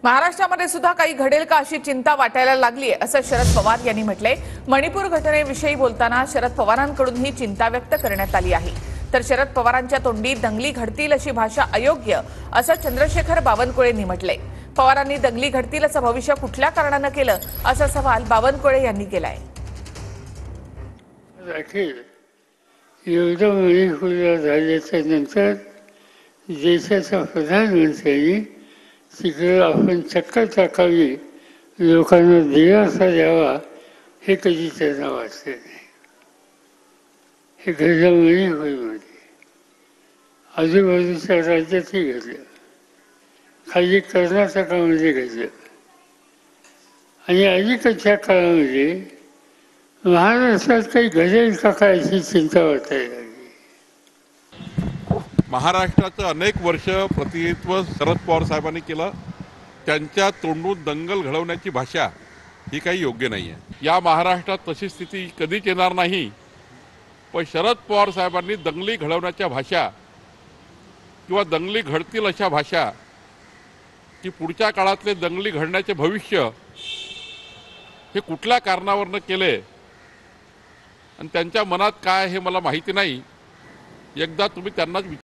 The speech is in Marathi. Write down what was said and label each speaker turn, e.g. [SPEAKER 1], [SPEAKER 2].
[SPEAKER 1] महाराष्ट्रामध्ये सुद्धा काही घडेल का अशी चिंता वाटायला लागली आहे असं शरद पवार यांनी म्हटलंय। मणिपूर घटनेविषयी बोलताना शरद पवारांकडून ही चिंता व्यक्त करण्यात आली आहे। तर शरद पवारांच्या तोंडी दंगली घडतील अशी भाषा अयोग्य असं चंद्रशेखर बावनकुळेंनी म्हटलंय। पवारांनी दंगली घडतील असं भविष्य कुठल्या कारणानं केलं असा सवाल बावनकुळे यांनी केलाय।
[SPEAKER 2] झाल्याच्यानंतर देशाचा प्रधानमंत्र्यांनी तिकडे आपण चक्कर टाकावी, लोकांना दिलासा द्यावा, हे कधी त्यांना वाटले नाही। हे घडलं मणिपूरमध्ये, आजूबाजूच्या राज्यातही घडलं, खाली कर्नाटकामध्ये घडलं आणि अलीकडच्या काळामध्ये महाराष्ट्रात काही घडेल का काय अशी चिंता वाटायला लागली।
[SPEAKER 3] महाराष्ट्राचं अनेक वर्ष प्रतिनिधित्व शरद पवार साहेबांनी केलं। त्यांच्या तोंडून दंगल घडवण्याची भाषा ही काही योग्य नाही आहे। या महाराष्ट्रात तशी स्थिती कधीच येणार नाही। पण शरद पवार साहेबांनी दंगली घडवण्याच्या भाषा किंवा दंगली घडतील अशा भाषा की पुढच्या काळातले दंगली घडण्याचे भविष्य हे कुठल्या कारणावरनं केले आणि त्यांच्या मनात काय हे मला माहिती नाही। एकदा तुम्ही त्यांनाच